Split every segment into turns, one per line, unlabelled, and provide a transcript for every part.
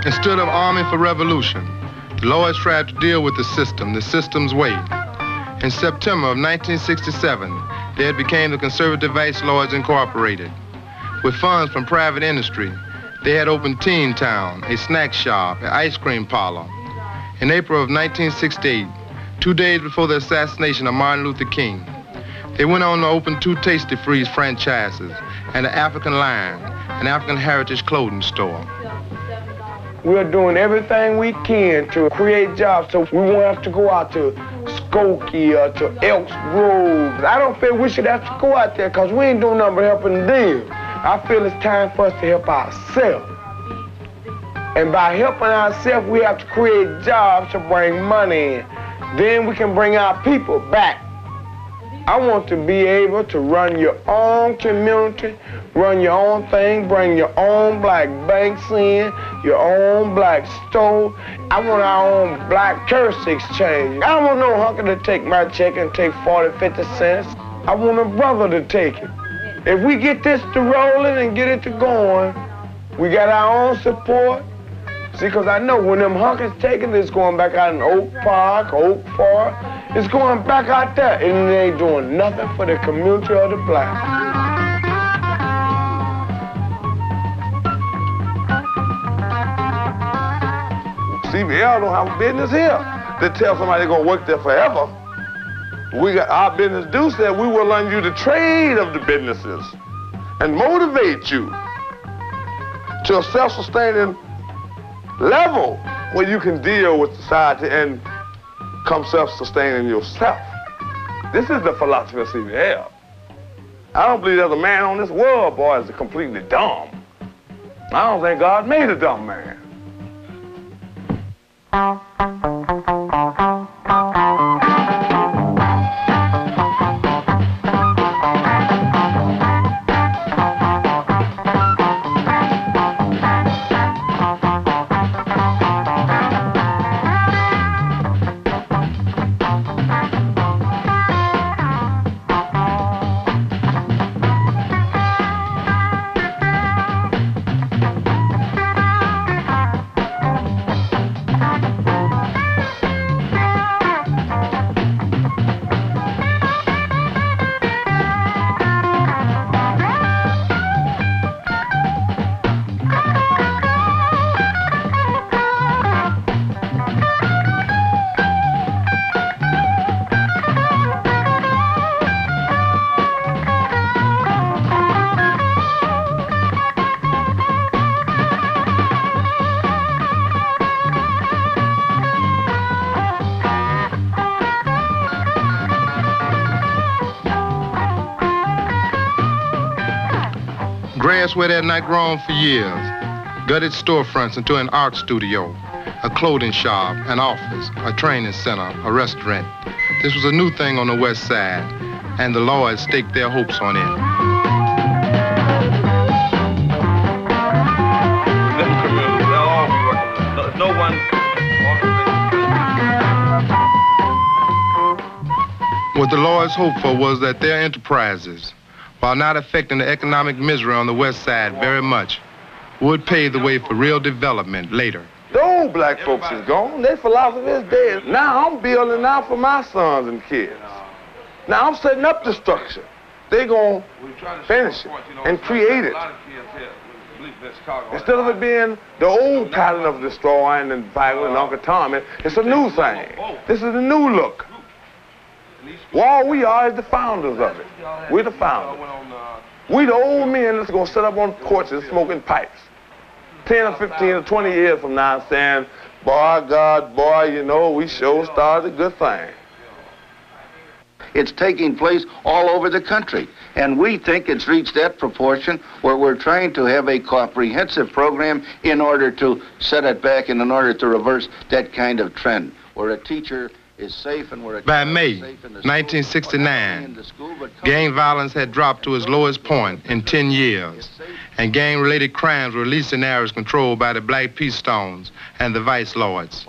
Instead of arming for revolution, the Lords tried to deal with the system's way. In September of 1967, they had become the Conservative Vice Lords Incorporated. With funds from private industry, they had opened Teen Town, a snack shop, an ice cream parlor. In April of 1968, 2 days before the assassination of Martin Luther King, they went on to open 2 Tasty Freeze franchises and an African Line, an African heritage clothing store.
We're doing everything we can to create jobs so we won't have to go out to Skokie or to Elks Grove. I don't feel we should have to go out there because we ain't doing nothing but helping them. I feel it's time for us to help ourselves. And by helping ourselves, we have to create jobs to bring money in. Then we can bring our people back. I want to be able to run your own community, run your own thing, bring your own black banks in, your own black store. I want our own black currency exchange. I don't want no hunker to take my check and take 40, 50 cents. I want a brother to take it. If we get this to rolling and get it to going, we got our own support. See, because I know when them hunkers taking it, it's going back out in Oak Park, Oak Forest. It's going back out there, and they ain't doing nothing for the community of the blacks. CBL don't have a business here. They tell somebody they're going to work there forever. We got our business do said we will learn you the trade of the businesses and motivate you to a self-sustaining level where you can deal with society and come self-sustaining yourself. This is the philosophy of CBL. I don't believe there's a man on this world, boy, that's completely dumb. I don't think God made a dumb man.
Grass where that not grown for years, gutted storefronts into an art studio, a clothing shop, an office, a training center, a restaurant. This was a new thing on the west side, and the Lords staked their hopes on it. What the Lords hoped for was that their enterprises, while not affecting the economic misery on the west side very much, would pave the way for real development later.
The old black folks is gone. Their philosophy is dead. Now I'm building now for my sons and kids. Now I'm setting up the structure. They're going to finish it and create it. Instead of it being the old pattern of destroying and fighting and Uncle Tommy, it's a new thing. This is a new look. Well, we are the founders of it. We're the founders. We the old men that's going to sit up on porches smoking pipes. 10 or 15 or 20 years from now saying, boy, God, boy, you know, we sure started a good thing.
It's taking place all over the country. And we think it's reached that proportion where we're trying to have a comprehensive program in order to set it back and in order to reverse that kind of trend, where a teacher is safe and where
by May 1969, gang violence had dropped to its lowest point in 10 years, and gang-related crimes were released in areas controlled by the Black Peace Stones and the Vice Lords.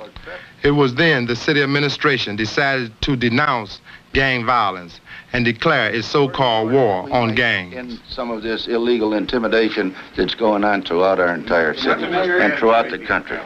It was then the city administration decided to denounce gang violence and declare its so-called war on gangs.
In some of this illegal intimidation that's going on throughout our entire city and throughout the country.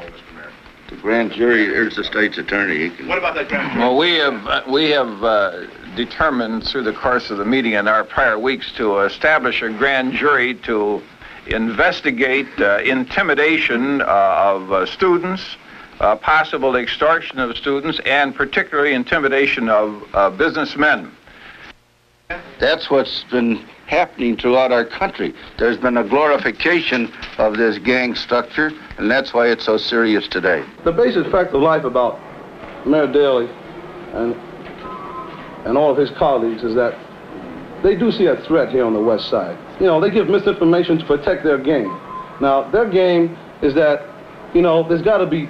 The grand jury, here's the state's attorney.
What about that grand jury?
Well, we have determined through the course of the meeting in our prior weeks to establish a grand jury to investigate intimidation of students, possible extortion of students, and particularly intimidation of businessmen.
That's what's been happening throughout our country. There's been a glorification of this gang structure, and that's why it's so serious today.
The basic fact of life about Mayor Daley and all of his colleagues is that they do see a threat here on the west side. You know, they give misinformation to protect their game. Now, their game is that, you know, there's got to be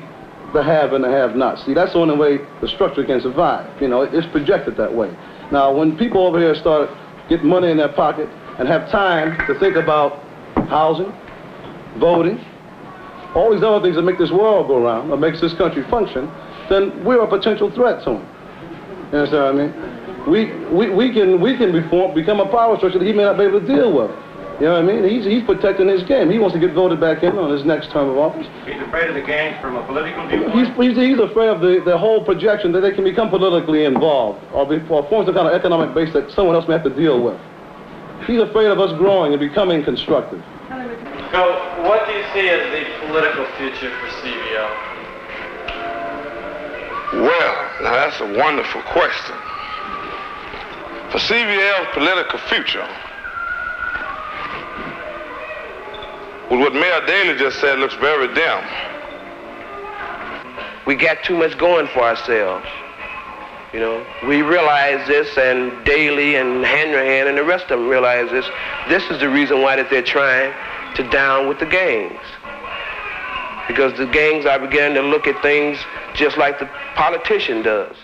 the have and the have-not. See, that's the only way the structure can survive. You know, it's projected that way. Now, when people over here start getting money in their pocket and have time to think about housing, voting, all these other things that make this world go around, or makes this country function, then we're a potential threat to them. You understand what I mean? We can become a power structure that he may not be able to deal with. You know what I mean? He's protecting his game. He wants to get voted back in on his next term of office.
He's afraid of the gangs from a political viewpoint?
He's afraid of the whole projection that they can become politically involved or form some kind of economic base that someone else may have to deal with. He's afraid of us growing and becoming constructive.
So, what do you see as the political future for CVL?
Well, now that's a wonderful question. For CVL's political future, well, what Mayor Daley just said looks very dim.
We got too much going for ourselves. You know, we realize this, and Daley and Hanrahan and the rest of them realize this. This is the reason why that they're trying to down with the gangs. Because the gangs are beginning to look at things just like the politician does.